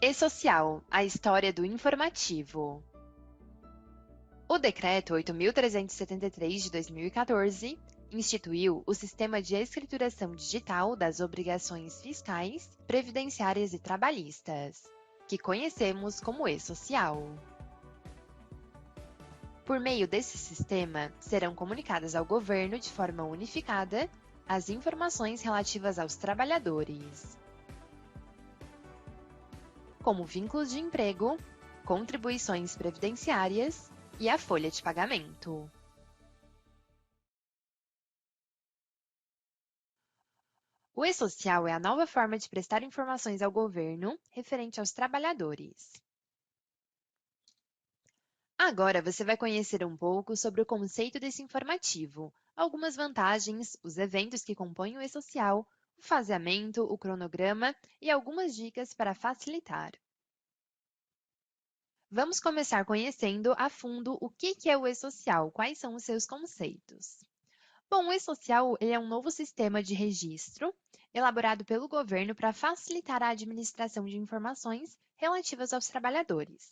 E-Social, a história do informativo. O Decreto 8.373 de 2014 instituiu o Sistema de Escrituração Digital das Obrigações Fiscais, Previdenciárias e Trabalhistas, que conhecemos como E-Social. Por meio desse sistema, serão comunicadas ao governo de forma unificada as informações relativas aos trabalhadores, como vínculos de emprego, contribuições previdenciárias e a folha de pagamento. O E-Social é a nova forma de prestar informações ao governo referente aos trabalhadores. Agora você vai conhecer um pouco sobre o conceito desse informativo, algumas vantagens, os eventos que compõem o E-Social, o faseamento, o cronograma e algumas dicas para facilitar. Vamos começar conhecendo a fundo o que é o E-Social, quais são os seus conceitos. Bom, o E-Social é um novo sistema de registro elaborado pelo governo para facilitar a administração de informações relativas aos trabalhadores.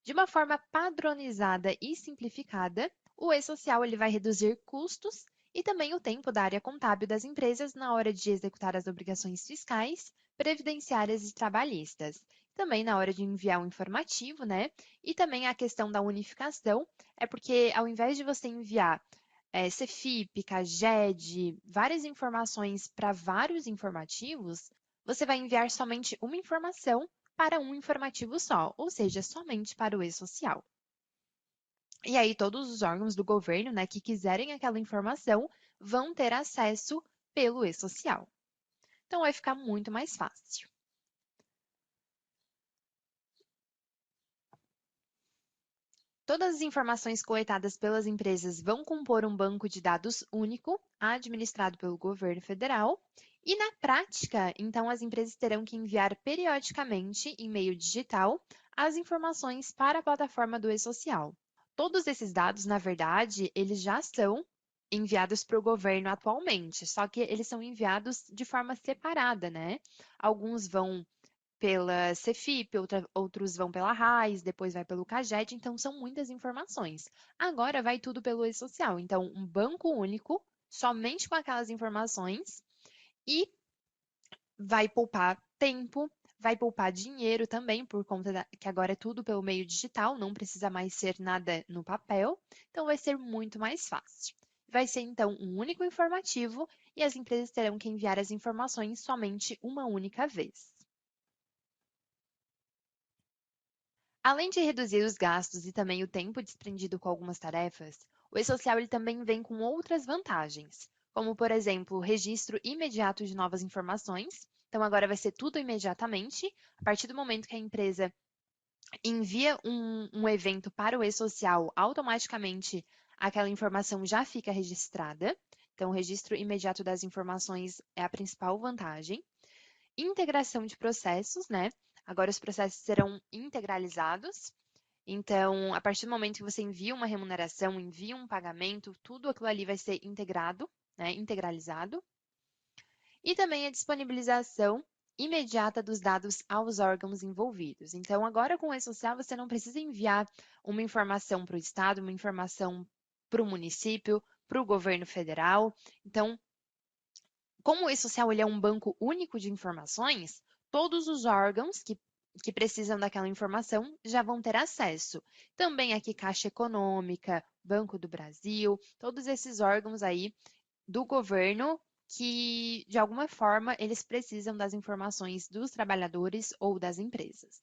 De uma forma padronizada e simplificada, o E-Social vai reduzir custos e também o tempo da área contábil das empresas na hora de executar as obrigações fiscais, previdenciárias e trabalhistas. Também na hora de enviar um informativo, né? E também a questão da unificação, é porque ao invés de você enviar Cefip, CAGED, várias informações para vários informativos, você vai enviar somente uma informação para um informativo só, ou seja, somente para o E-Social. E aí todos os órgãos do governo, né, que quiserem aquela informação vão ter acesso pelo E-Social. Então vai ficar muito mais fácil. Todas as informações coletadas pelas empresas vão compor um banco de dados único, administrado pelo governo federal, e na prática, então, as empresas terão que enviar periodicamente, em meio digital, as informações para a plataforma do E-Social. Todos esses dados, na verdade, eles já são enviados para o governo atualmente, só que eles são enviados de forma separada, né? Alguns vão pela Cefip, outros vão pela RAIS, depois vai pelo CAGED, então são muitas informações. Agora vai tudo pelo E-Social, então um banco único, somente com aquelas informações, e vai poupar tempo, vai poupar dinheiro também, por conta que agora é tudo pelo meio digital, não precisa mais ser nada no papel, então vai ser muito mais fácil. Vai ser então um único informativo e as empresas terão que enviar as informações somente uma única vez. Além de reduzir os gastos e também o tempo desprendido com algumas tarefas, o E-Social também vem com outras vantagens, como, por exemplo, o registro imediato de novas informações. Então, agora vai ser tudo imediatamente. A partir do momento que a empresa envia um evento para o E-Social, automaticamente aquela informação já fica registrada. Então, o registro imediato das informações é a principal vantagem. Integração de processos, né? Agora os processos serão integralizados. Então, a partir do momento que você envia uma remuneração, envia um pagamento, tudo aquilo ali vai ser integrado, né? Integralizado. E também a disponibilização imediata dos dados aos órgãos envolvidos. Então, agora com o E-Social, você não precisa enviar uma informação para o Estado, uma informação para o município, para o governo federal. Então, como o E-Social é um banco único de informações, todos os órgãos que precisam daquela informação já vão ter acesso. Também aqui Caixa Econômica, Banco do Brasil, todos esses órgãos aí do governo que, de alguma forma, eles precisam das informações dos trabalhadores ou das empresas.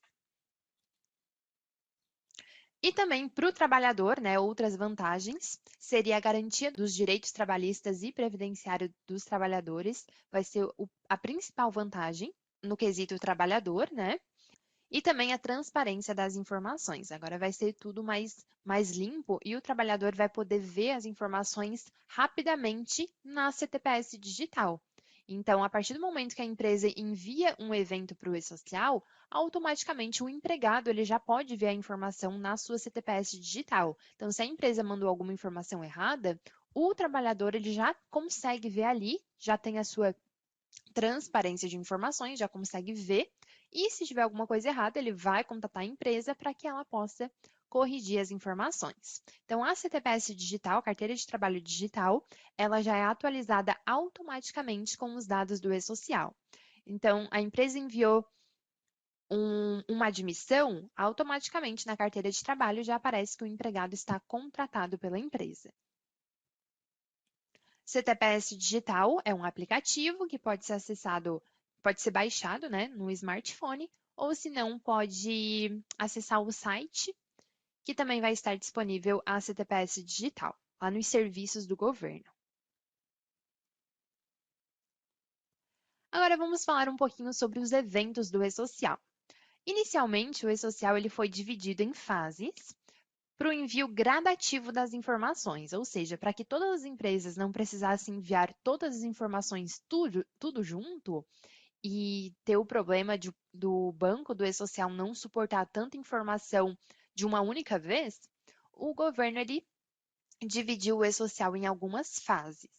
E também para o trabalhador, né, outras vantagens, seria a garantia dos direitos trabalhistas e previdenciários dos trabalhadores, vai ser a principal vantagem no quesito trabalhador, né? E também a transparência das informações. Agora vai ser tudo mais limpo e o trabalhador vai poder ver as informações rapidamente na CTPS digital. Então, a partir do momento que a empresa envia um evento para o E-Social, automaticamente o empregado ele já pode ver a informação na sua CTPS digital. Então, se a empresa mandou alguma informação errada, o trabalhador ele já consegue ver ali, já tem a sua transparência de informações, já consegue ver e se tiver alguma coisa errada, ele vai contatar a empresa para que ela possa corrigir as informações. Então, a CTPS digital, Carteira de Trabalho Digital, ela já é atualizada automaticamente com os dados do e-social. Então, a empresa enviou uma admissão, automaticamente na carteira de trabalho já aparece que o empregado está contratado pela empresa. CTPS Digital é um aplicativo que pode ser acessado, pode ser baixado, né, no smartphone, ou se não, pode acessar o site, que também vai estar disponível a CTPS Digital, lá nos serviços do governo. Agora vamos falar um pouquinho sobre os eventos do e-social. Inicialmente, o e-social ele foi dividido em fases para o envio gradativo das informações, ou seja, para que todas as empresas não precisassem enviar todas as informações tudo junto e ter o problema do banco do e-social não suportar tanta informação de uma única vez, o governo ele dividiu o e-social em algumas fases.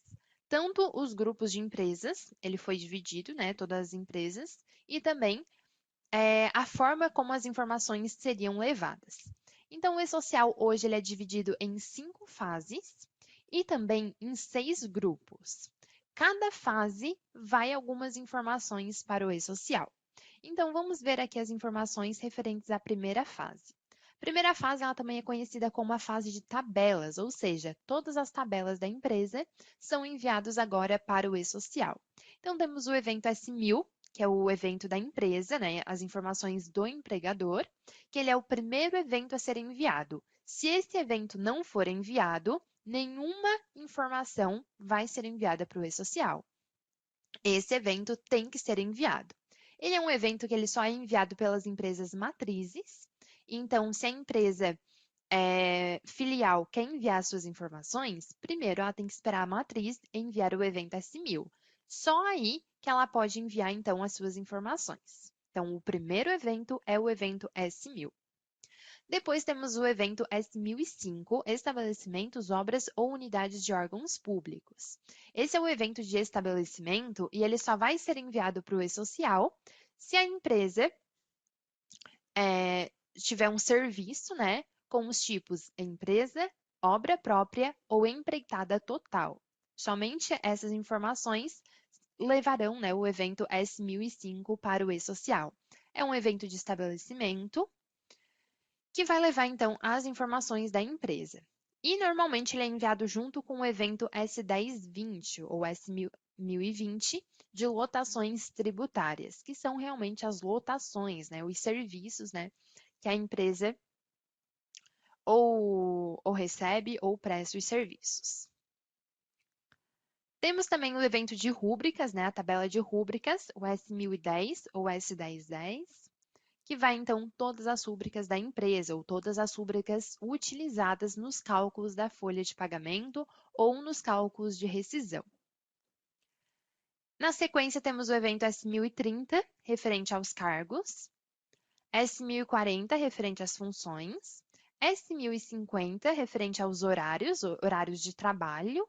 Tanto os grupos de empresas, ele foi dividido, né, todas as empresas, e também a forma como as informações seriam levadas. Então, o e-social hoje ele é dividido em 5 fases e também em 6 grupos. Cada fase vai algumas informações para o e-social. Então, vamos ver aqui as informações referentes à primeira fase. A primeira fase ela também é conhecida como a fase de tabelas, ou seja, todas as tabelas da empresa são enviadas agora para o e-social. Então, temos o evento S1000, que é o evento da empresa, né, as informações do empregador, que ele é o primeiro evento a ser enviado. Se esse evento não for enviado, nenhuma informação vai ser enviada para o e-social. Esse evento tem que ser enviado. Ele é um evento que ele só é enviado pelas empresas matrizes. Então, se a empresa filial quer enviar suas informações, primeiro ela tem que esperar a matriz enviar o evento S1000. Só aí que ela pode enviar, então, as suas informações. Então, o primeiro evento é o evento S1000. Depois temos o evento S1005, estabelecimentos, obras ou unidades de órgãos públicos. Esse é o evento de estabelecimento e ele só vai ser enviado para o e-social se a empresa tiver um serviço, né, com os tipos empresa, obra própria ou empreitada total. Somente essas informações levarão, né, o evento S1005 para o e-social. É um evento de estabelecimento que vai levar então as informações da empresa. E normalmente ele é enviado junto com o evento S1020 ou S1020 de lotações tributárias, que são realmente as lotações, né, os serviços, né, que a empresa ou recebe ou presta os serviços. Temos também o evento de rúbricas, né, a tabela de rúbricas, o S1010 ou S1010, que vai então todas as rúbricas da empresa ou todas as rúbricas utilizadas nos cálculos da folha de pagamento ou nos cálculos de rescisão. Na sequência, temos o evento S1030, referente aos cargos, S1040, referente às funções, S1050, referente aos horários de trabalho,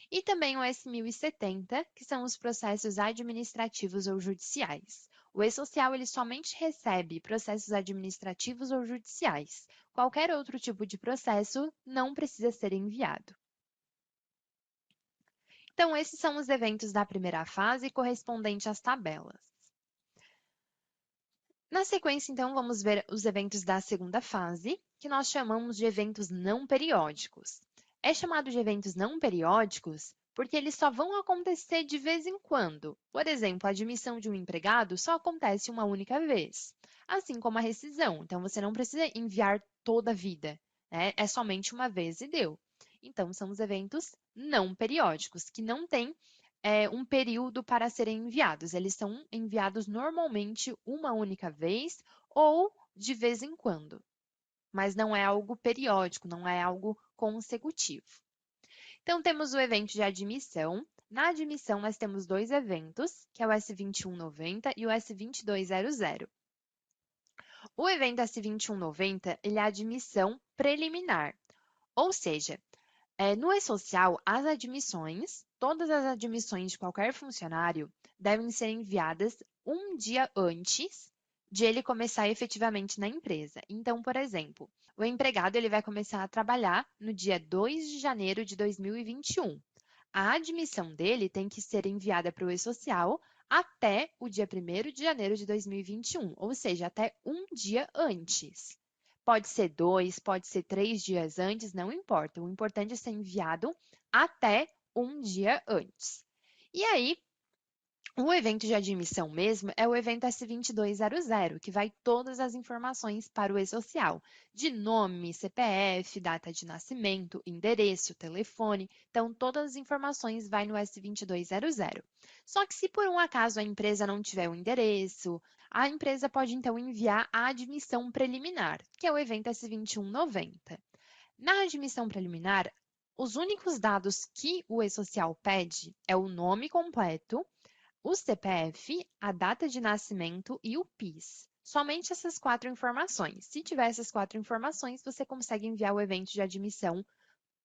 e também o S1070, que são os processos administrativos ou judiciais. O e-social ele somente recebe processos administrativos ou judiciais. Qualquer outro tipo de processo não precisa ser enviado. Então, esses são os eventos da primeira fase correspondente às tabelas. Na sequência, então, vamos ver os eventos da segunda fase, que nós chamamos de eventos não periódicos. É chamado de eventos não periódicos porque eles só vão acontecer de vez em quando. Por exemplo, a admissão de um empregado só acontece uma única vez, assim como a rescisão. Então, você não precisa enviar toda a vida, né? É somente uma vez e deu. Então, são os eventos não periódicos, que não têm um período para serem enviados. Eles são enviados normalmente uma única vez ou de vez em quando, mas não é algo periódico, não é algo consecutivo. Então, temos o evento de admissão. Na admissão, nós temos dois eventos, que é o S2190 e o S2200. O evento S2190, ele é a admissão preliminar, ou seja, no e-social, as admissões, todas as admissões de qualquer funcionário devem ser enviadas um dia antes de ele começar efetivamente na empresa. Então, por exemplo, o empregado ele vai começar a trabalhar no dia 2 de janeiro de 2021. A admissão dele tem que ser enviada para o e-social até o dia 1º de janeiro de 2021, ou seja, até um dia antes. Pode ser 2, pode ser 3 dias antes, não importa. O importante é ser enviado até um dia antes. E aí, o evento de admissão mesmo é o evento S2200, que vai todas as informações para o e-social, de nome, CPF, data de nascimento, endereço, telefone. Então, todas as informações vai no S2200. Só que se por um acaso a empresa não tiver o endereço, a empresa pode então enviar a admissão preliminar, que é o evento S2190. Na admissão preliminar, os únicos dados que o e-social pede é o nome completo, o CPF, a data de nascimento e o PIS. Somente essas 4 informações. Se tiver essas 4 informações, você consegue enviar o evento de admissão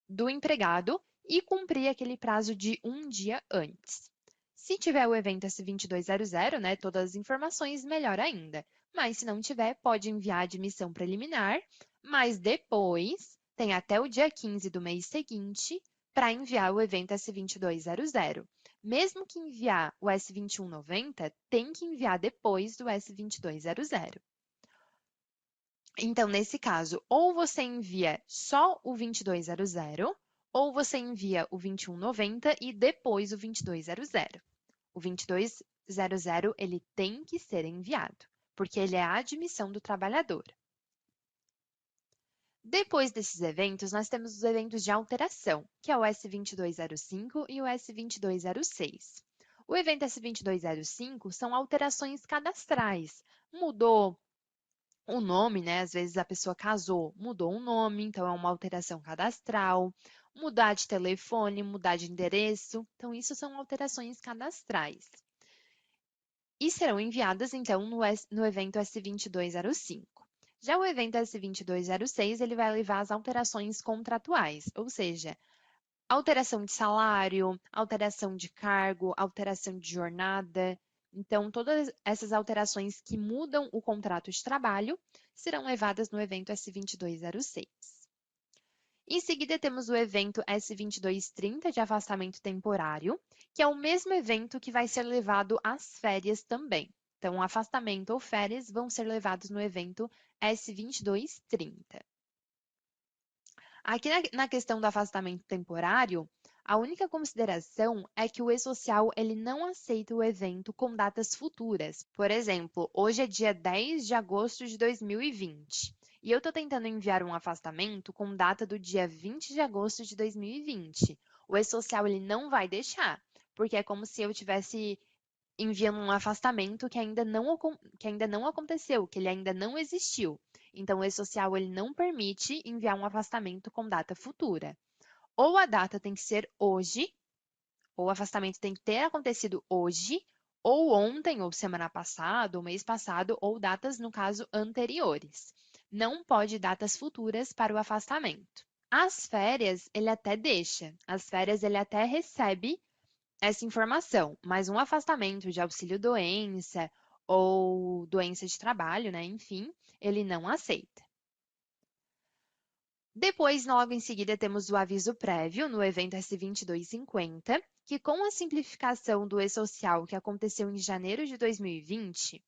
do empregado e cumprir aquele prazo de um dia antes. Se tiver o evento S2200, né, todas as informações, melhor ainda. Mas se não tiver, pode enviar a admissão preliminar, mas depois tem até o dia 15 do mês seguinte para enviar o evento S2200. Mesmo que enviar o S2190, tem que enviar depois do S2200. Então, nesse caso, ou você envia só o 2200, ou você envia o 2190 e depois o 2200. O 2200 ele tem que ser enviado, porque ele é a admissão do trabalhador. Depois desses eventos, nós temos os eventos de alteração, que é o S2205 e o S2206. O evento S2205 são alterações cadastrais. Mudou o nome, né? Às vezes a pessoa casou, mudou o nome, então é uma alteração cadastral. Mudar de telefone, mudar de endereço. Então, isso são alterações cadastrais. E serão enviadas, então, no evento S2205. Já o evento S2206, ele vai levar às alterações contratuais, ou seja, alteração de salário, alteração de cargo, alteração de jornada. Então, todas essas alterações que mudam o contrato de trabalho serão levadas no evento S2206. Em seguida, temos o evento S2230 de afastamento temporário, que é o mesmo evento que vai ser levado às férias também. Então, afastamento ou férias vão ser levados no evento S2230. Aqui na questão do afastamento temporário, a única consideração é que o e-social ele não aceita o evento com datas futuras. Por exemplo, hoje é dia 10 de agosto de 2020 e eu estou tentando enviar um afastamento com data do dia 20 de agosto de 2020. O e-social ele não vai deixar, porque é como se eu tivesse enviando um afastamento que ainda não aconteceu, que ele ainda não existiu. Então, o e-social ele não permite enviar um afastamento com data futura. Ou a data tem que ser hoje, ou o afastamento tem que ter acontecido hoje, ou ontem, ou semana passada, ou mês passado, ou datas, no caso, anteriores. Não pode datas futuras para o afastamento. As férias, ele até deixa. As férias, ele até recebe essa informação, mas um afastamento de auxílio-doença ou doença de trabalho, né? Enfim, ele não aceita. Depois, logo em seguida, temos o aviso prévio no evento S2250, que com a simplificação do e-social que aconteceu em janeiro de 2020,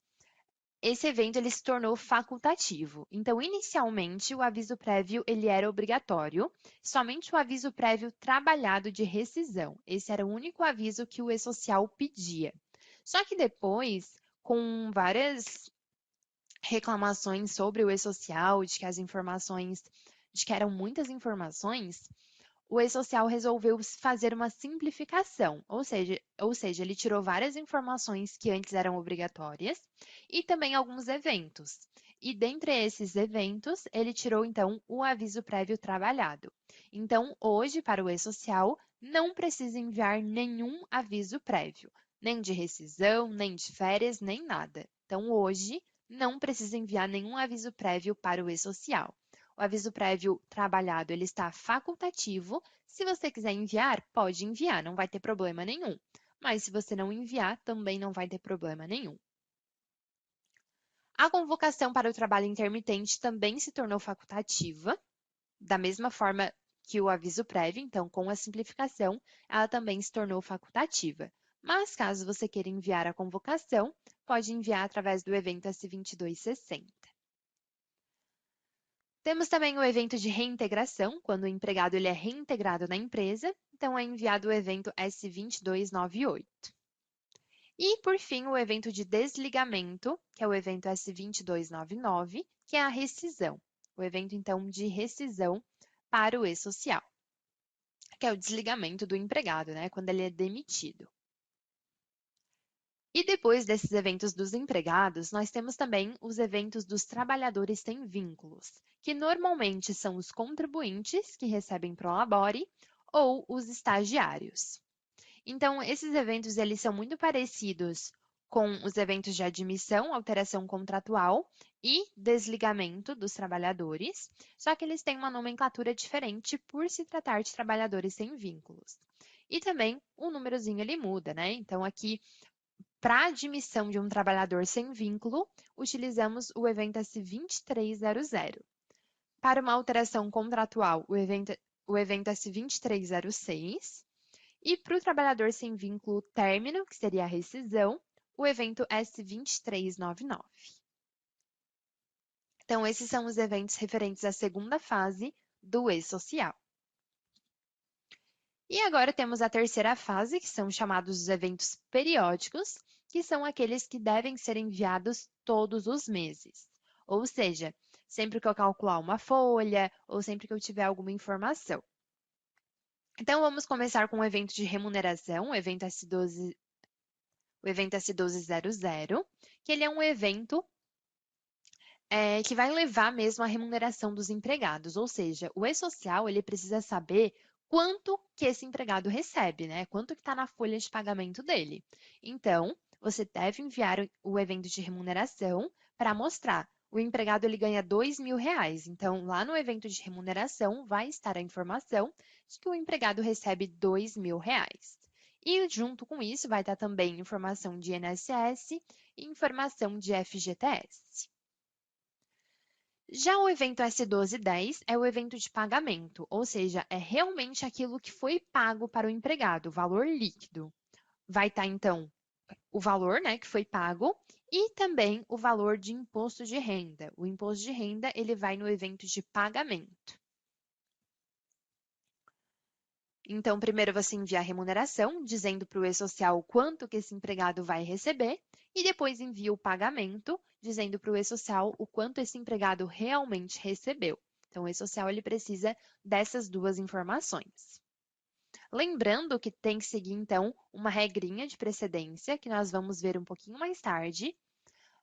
esse evento ele se tornou facultativo. Então, inicialmente, o aviso prévio ele era obrigatório, somente o aviso prévio trabalhado de rescisão. Esse era o único aviso que o e-social pedia. Só que depois, com várias reclamações sobre o e-social, de que as informações, de que eram muitas informações, o e-social resolveu fazer uma simplificação, ou seja, ele tirou várias informações que antes eram obrigatórias e também alguns eventos. E dentre esses eventos, ele tirou então o aviso prévio trabalhado. Então, hoje, para o e-social, não precisa enviar nenhum aviso prévio, nem de rescisão, nem de férias, nem nada. Então, hoje, não precisa enviar nenhum aviso prévio para o e-social. O aviso prévio trabalhado ele está facultativo. Se você quiser enviar, pode enviar, não vai ter problema nenhum. Mas se você não enviar, também não vai ter problema nenhum. A convocação para o trabalho intermitente também se tornou facultativa, da mesma forma que o aviso prévio, então, com a simplificação, ela também se tornou facultativa. Mas, caso você queira enviar a convocação, pode enviar através do evento S2260. Temos também o evento de reintegração, quando o empregado ele é reintegrado na empresa, então é enviado o evento S2298. E, por fim, o evento de desligamento, que é o evento S2299, que é a rescisão. O evento, então, de rescisão para o e-social, que é o desligamento do empregado, né, quando ele é demitido. E depois desses eventos dos empregados, nós temos também os eventos dos trabalhadores sem vínculos, que normalmente são os contribuintes que recebem prolabore ou os estagiários. Então, esses eventos eles são muito parecidos com os eventos de admissão, alteração contratual e desligamento dos trabalhadores, só que eles têm uma nomenclatura diferente por se tratar de trabalhadores sem vínculos. E também o númerozinho ele muda, né? Então, aqui, para admissão de um trabalhador sem vínculo, utilizamos o evento S2300. Para uma alteração contratual, o evento S2306. E para o trabalhador sem vínculo término, que seria a rescisão, o evento S2399. Então, esses são os eventos referentes à segunda fase do e-social. E agora temos a terceira fase, que são chamados os eventos periódicos, que são aqueles que devem ser enviados todos os meses. Ou seja, sempre que eu calcular uma folha ou sempre que eu tiver alguma informação. Então, vamos começar com o evento de remuneração, o evento S1200, que ele é um evento que vai levar mesmo à remuneração dos empregados, ou seja, o e-social ele precisa saber quanto que esse empregado recebe, né? Quanto que está na folha de pagamento dele. Então, você deve enviar o evento de remuneração para mostrar. O empregado ele ganha R$ 2.000, então lá no evento de remuneração vai estar a informação de que o empregado recebe R$ 2.000. E junto com isso vai estar também informação de INSS e informação de FGTS. Já o evento S1210 é o evento de pagamento, ou seja, é realmente aquilo que foi pago para o empregado, o valor líquido. Vai estar, então, o valor, né, que foi pago e também o valor de imposto de renda. O imposto de renda, ele vai no evento de pagamento. Então, primeiro você envia a remuneração, dizendo para o e-social quanto que esse empregado vai receber, e depois envia o pagamento, dizendo para o e-social o quanto esse empregado realmente recebeu. Então, o e-social ele precisa dessas duas informações. Lembrando que tem que seguir, então, uma regrinha de precedência, que nós vamos ver um pouquinho mais tarde,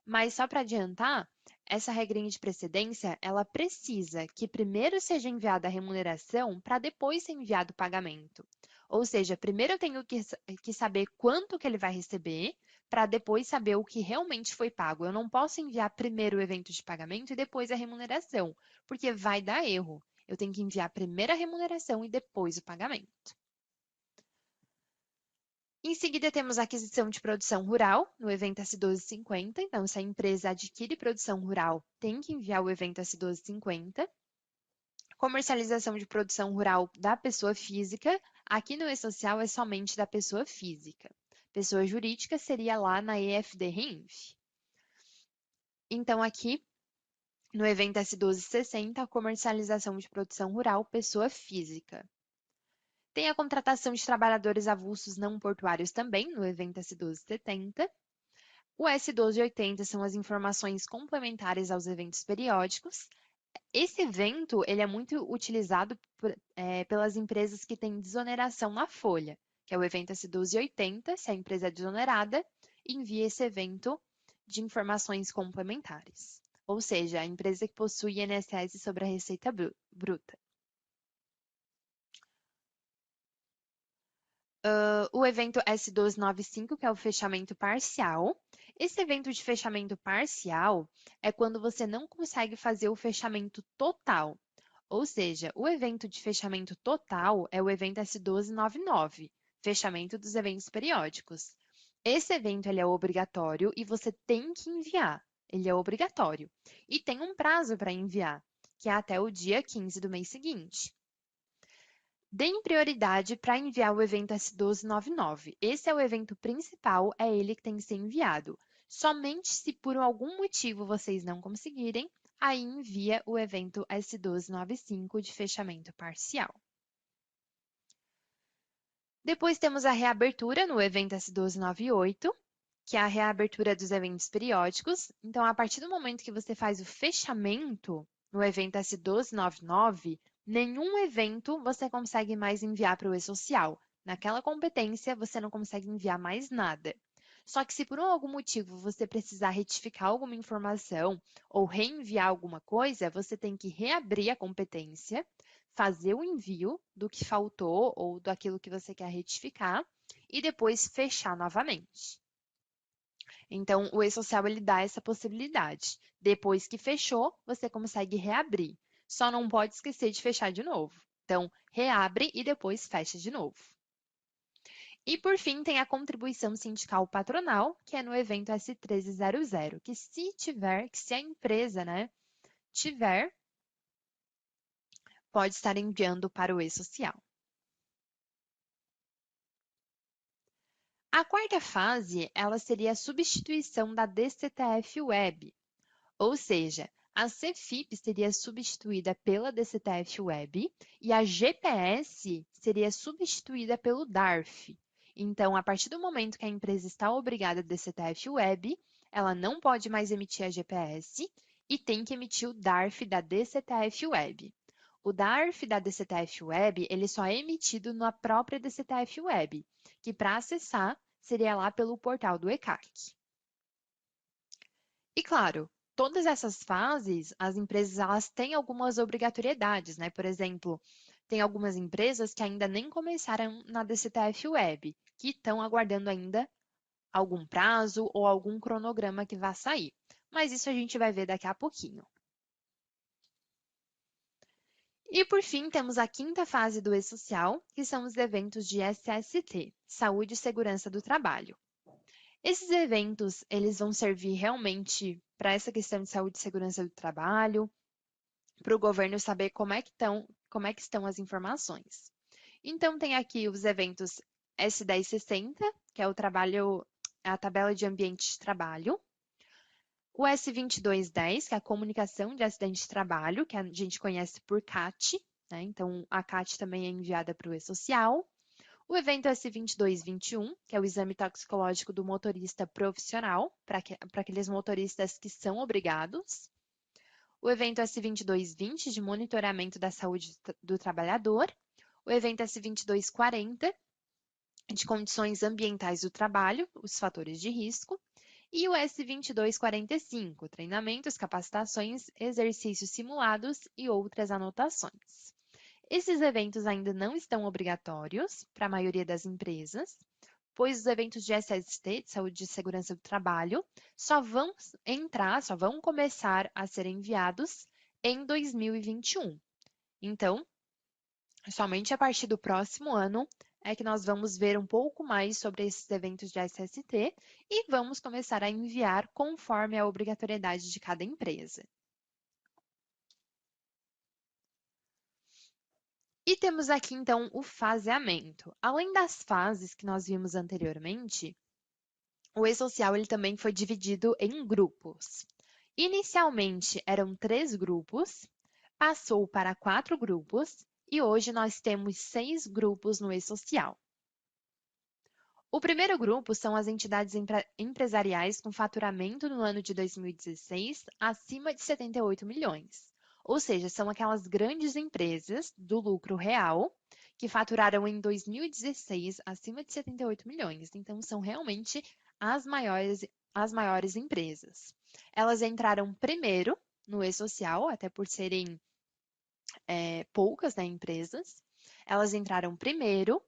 mas só para adiantar, essa regrinha de precedência, ela precisa que primeiro seja enviada a remuneração para depois ser enviado o pagamento. Ou seja, primeiro eu tenho que saber quanto que ele vai receber, para depois saber o que realmente foi pago. Eu não posso enviar primeiro o evento de pagamento e depois a remuneração, porque vai dar erro. Eu tenho que enviar primeiro a remuneração e depois o pagamento. Em seguida, temos a aquisição de produção rural, no evento S1250. Então, se a empresa adquire produção rural, tem que enviar o evento S1250. Comercialização de produção rural da pessoa física. Aqui no e-social é somente da pessoa física. Pessoa jurídica seria lá na EFD-REINF. Então, aqui no evento S1260, a comercialização de produção rural, pessoa física. Tem a contratação de trabalhadores avulsos não portuários também, no evento S1270. O S1280 são as informações complementares aos eventos periódicos. Esse evento ele é muito utilizado pelas empresas que têm desoneração na folha, que é o evento S1280, se a empresa é desonerada, envia esse evento de informações complementares. Ou seja, a empresa que possui INSS sobre a receita bruta. O evento S1295, que é o fechamento parcial. Esse evento de fechamento parcial é quando você não consegue fazer o fechamento total. Ou seja, o evento de fechamento total é o evento S1299, fechamento dos eventos periódicos. Esse evento ele é obrigatório e você tem que enviar. ele é obrigatório. E tem um prazo para enviar, que é até o dia 15 do mês seguinte. Deem prioridade para enviar o evento S1299. Esse é o evento principal, é ele que tem que ser enviado. Somente se por algum motivo vocês não conseguirem, aí envia o evento S1295 de fechamento parcial. Depois temos a reabertura no evento S1298, que é a reabertura dos eventos periódicos. Então, a partir do momento que você faz o fechamento no evento S1299, nenhum evento você consegue mais enviar para o e-social. Naquela competência, você não consegue enviar mais nada. Só que se por algum motivo você precisar retificar alguma informação ou reenviar alguma coisa, você tem que reabrir a competência, fazer o envio do que faltou ou daquilo que você quer retificar e depois fechar novamente. Então, o e-social ele dá essa possibilidade. Depois que fechou, você consegue reabrir. Só não pode esquecer de fechar de novo. Então, reabre e depois fecha de novo. E, por fim, tem a contribuição sindical patronal, que é no evento S1300, que se a empresa, tiver, pode estar enviando para o e-social. A quarta fase, ela seria a substituição da DCTF Web, ou seja, a CFIP seria substituída pela DCTF Web e a GPS seria substituída pelo DARF. Então, a partir do momento que a empresa está obrigada a DCTF Web, ela não pode mais emitir a GPS e tem que emitir o DARF da DCTF Web. O DARF da DCTF Web, ele só é emitido na própria DCTF Web, que para acessar seria lá pelo portal do ECAC. E claro, todas essas fases, as empresas elas têm algumas obrigatoriedades, né? Por exemplo, tem algumas empresas que ainda nem começaram na DCTF Web, que estão aguardando ainda algum prazo ou algum cronograma que vá sair. Mas isso a gente vai ver daqui a pouquinho. E por fim, temos a quinta fase do e-social, que são os eventos de SST, Saúde e Segurança do Trabalho. Esses eventos, eles vão servir realmente para essa questão de saúde e segurança do trabalho, para o governo saber como é que estão as informações. Então, tem aqui os eventos S1060, que é a tabela de ambiente de trabalho, o S2210, que é a comunicação de acidente de trabalho, que a gente conhece por CAT, né? Então, a CAT também é enviada para o e-social. O evento S2221, que é o exame toxicológico do motorista profissional, para aqueles motoristas que são obrigados. O evento S2220, de monitoramento da saúde do trabalhador. O evento S2240, de condições ambientais do trabalho, os fatores de risco. E o S2245, treinamentos, capacitações, exercícios simulados e outras anotações. Esses eventos ainda não estão obrigatórios para a maioria das empresas, pois os eventos de SST, de Saúde e Segurança do Trabalho, só vão começar a ser enviados em 2021. Então, somente a partir do próximo ano é que nós vamos ver um pouco mais sobre esses eventos de SST e vamos começar a enviar conforme a obrigatoriedade de cada empresa. E temos aqui, então, o faseamento. Além das fases que nós vimos anteriormente, o e-social ele também foi dividido em grupos. Inicialmente eram 3 grupos, passou para 4 grupos e hoje nós temos 6 grupos no e-social. O primeiro grupo são as entidades empresariais com faturamento no ano de 2016 acima de 78 milhões. Ou seja, são aquelas grandes empresas do lucro real que faturaram em 2016 acima de 78 milhões. Então, são realmente as maiores empresas. Elas entraram primeiro no e-social, até por serem poucas, né, empresas. Elas entraram primeiro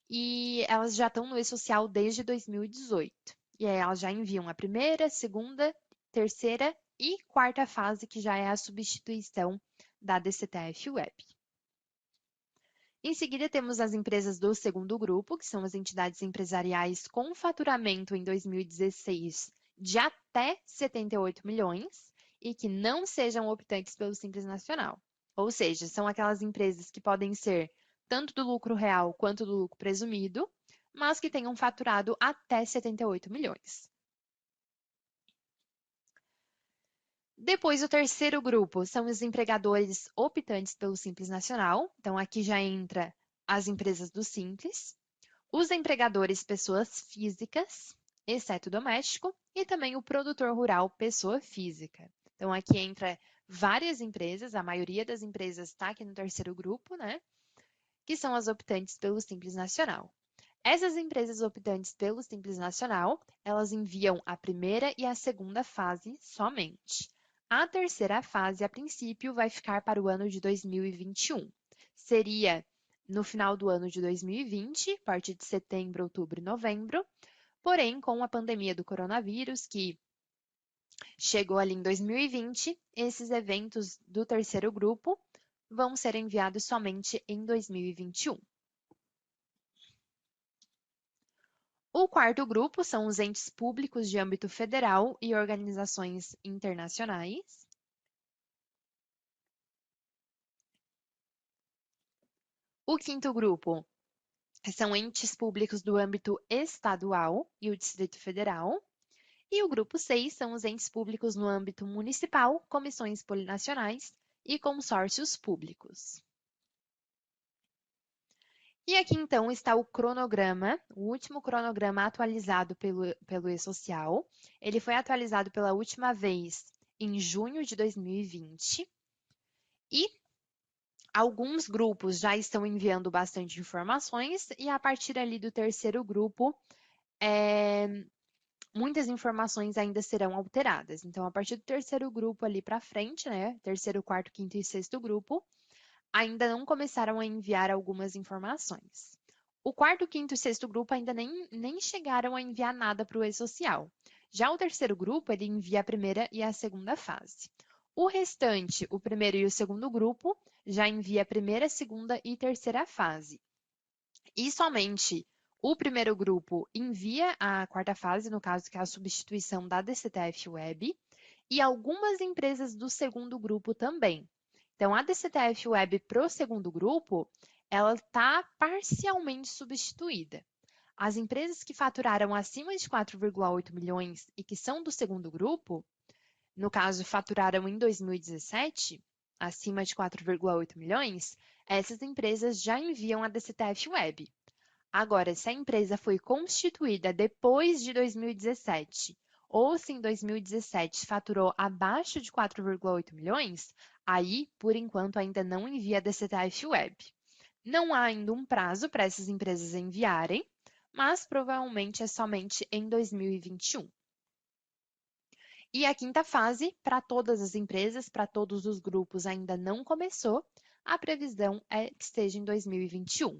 e elas já estão no e-social desde 2018. E aí elas já enviam a primeira, segunda, terceira e quarta fase, que já é a substituição da DCTF Web. Em seguida, temos as empresas do segundo grupo, que são as entidades empresariais com faturamento em 2016 de até 78 milhões e que não sejam optantes pelo Simples Nacional. Ou seja, são aquelas empresas que podem ser tanto do lucro real quanto do lucro presumido, mas que tenham faturado até 78 milhões. Depois, o terceiro grupo são os empregadores optantes pelo Simples Nacional. Então, aqui já entra as empresas do Simples, os empregadores pessoas físicas, exceto doméstico, e também o produtor rural pessoa física. Então, aqui entra várias empresas, a maioria das empresas está aqui no terceiro grupo, né? Que são as optantes pelo Simples Nacional. Essas empresas optantes pelo Simples Nacional, elas enviam a primeira e a segunda fase somente. A terceira fase, a princípio, vai ficar para o ano de 2021. Seria no final do ano de 2020, a partir de setembro, outubro e novembro, porém, com a pandemia do coronavírus, que chegou ali em 2020, esses eventos do terceiro grupo vão ser enviados somente em 2021. O quarto grupo são os entes públicos de âmbito federal e organizações internacionais. O quinto grupo são entes públicos do âmbito estadual e o Distrito Federal. E o grupo 6 são os entes públicos no âmbito municipal, comissões polinacionais e consórcios públicos. E aqui então está o cronograma, o último cronograma atualizado pelo E-Social. Ele foi atualizado pela última vez em junho de 2020 e alguns grupos já estão enviando bastante informações e a partir ali do terceiro grupo, muitas informações ainda serão alteradas. Então, a partir do terceiro grupo ali para frente, né, terceiro, quarto, quinto e sexto grupo, ainda não começaram a enviar algumas informações. O quarto, quinto e sexto grupo ainda nem chegaram a enviar nada para o E-Social. Já o terceiro grupo, ele envia a primeira e a segunda fase. O restante, o primeiro e o segundo grupo, já envia a primeira, segunda e terceira fase. E somente o primeiro grupo envia a quarta fase, no caso que é a substituição da DCTF Web, e algumas empresas do segundo grupo também. Então, a DCTF Web para o segundo grupo, ela está parcialmente substituída. As empresas que faturaram acima de 4,8 milhões e que são do segundo grupo, no caso, faturaram em 2017, acima de 4,8 milhões, essas empresas já enviam a DCTF Web. Agora, se a empresa foi constituída depois de 2017 ou se em 2017 faturou abaixo de 4,8 milhões, aí, por enquanto, ainda não envia a DCTF Web. Não há ainda um prazo para essas empresas enviarem, mas provavelmente é somente em 2021. E a quinta fase, para todas as empresas, para todos os grupos, ainda não começou. A previsão é que esteja em 2021.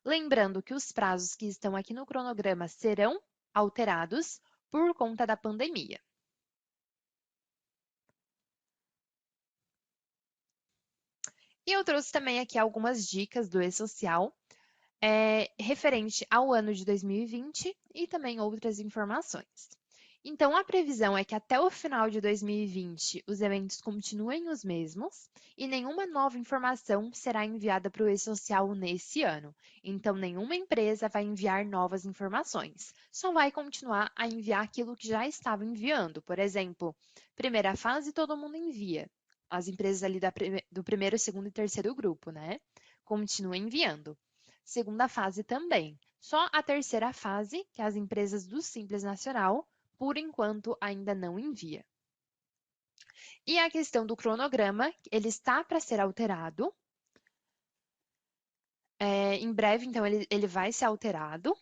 Lembrando que os prazos que estão aqui no cronograma serão alterados por conta da pandemia. E eu trouxe também aqui algumas dicas do E-Social referente ao ano de 2020 e também outras informações. Então, a previsão é que até o final de 2020 os eventos continuem os mesmos e nenhuma nova informação será enviada para o E-Social nesse ano. Então, nenhuma empresa vai enviar novas informações, só vai continuar a enviar aquilo que já estava enviando. Por exemplo, primeira fase todo mundo envia. As empresas ali do primeiro, segundo e terceiro grupo, né? Continuam enviando. Segunda fase também. Só a terceira fase, que é as empresas do Simples Nacional, por enquanto ainda não envia. E a questão do cronograma, ele está para ser alterado. Em breve, então, ele vai ser alterado.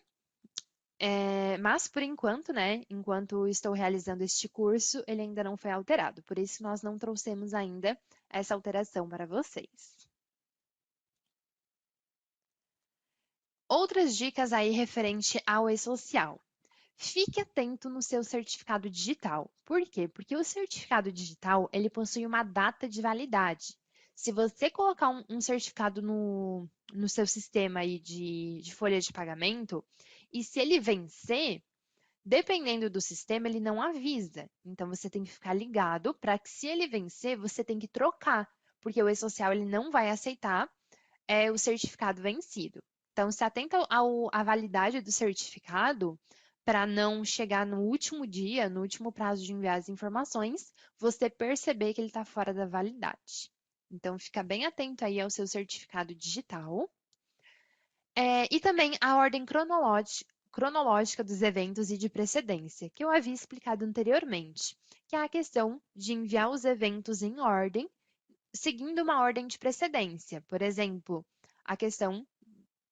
Mas, por enquanto, né, enquanto estou realizando este curso, ele ainda não foi alterado. Por isso, nós não trouxemos ainda essa alteração para vocês. Outras dicas aí referente ao E-Social. Fique atento no seu certificado digital. Por quê? Porque o certificado digital, ele possui uma data de validade. Se você colocar um certificado no seu sistema aí de folha de pagamento, e se ele vencer, Dependendo do sistema, ele não avisa. Então, você tem que ficar ligado para que, se ele vencer, você tem que trocar, porque o e-social ele não vai aceitar o certificado vencido. Então, se atenta à validade do certificado para não chegar no último dia, no último prazo de enviar as informações, você perceber que ele está fora da validade. Então, fica bem atento aí ao seu certificado digital. E também a ordem cronológica dos eventos e de precedência, que eu havia explicado anteriormente, que é a questão de enviar os eventos em ordem, seguindo uma ordem de precedência. Por exemplo, a questão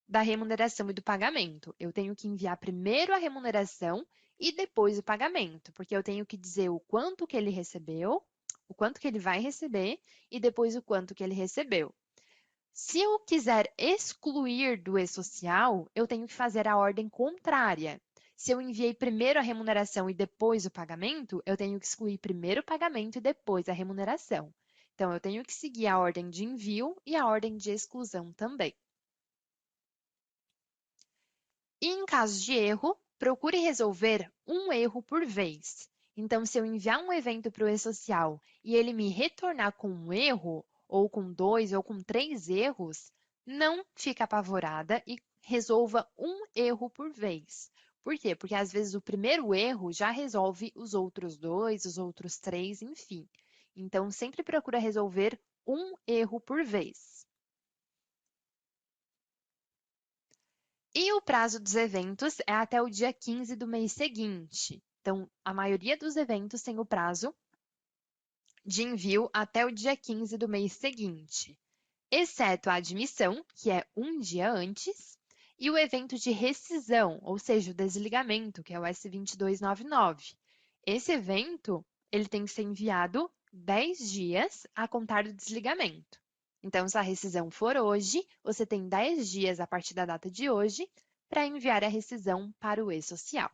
da remuneração e do pagamento. Eu tenho que enviar primeiro a remuneração e depois o pagamento, porque eu tenho que dizer o quanto que ele recebeu, o quanto que ele vai receber e depois o quanto que ele recebeu. Se eu quiser excluir do e-social, eu tenho que fazer a ordem contrária. Se eu enviei primeiro a remuneração e depois o pagamento, eu tenho que excluir primeiro o pagamento e depois a remuneração. Então, eu tenho que seguir a ordem de envio e a ordem de exclusão também. E em caso de erro, procure resolver um erro por vez. Então, se eu enviar um evento para o e-social e ele me retornar com um erro, ou com 2 ou com 3 erros, não fique apavorada e resolva um erro por vez. Por quê? Porque às vezes o primeiro erro já resolve os outros 2, os outros 3, enfim. Então, sempre procura resolver um erro por vez. E o prazo dos eventos é até o dia 15 do mês seguinte. Então, a maioria dos eventos tem o prazo de envio até o dia 15 do mês seguinte, exceto a admissão, que é um dia antes, e o evento de rescisão, ou seja, o desligamento, que é o S2299. Esse evento, ele tem que ser enviado 10 dias a contar do desligamento. Então, se a rescisão for hoje, você tem 10 dias a partir da data de hoje para enviar a rescisão para o e-social.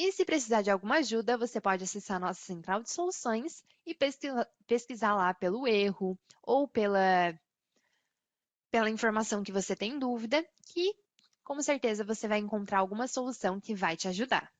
E se precisar de alguma ajuda, você pode acessar a nossa central de soluções e pesquisar lá pelo erro ou pela informação que você tem dúvida, que com certeza você vai encontrar alguma solução que vai te ajudar.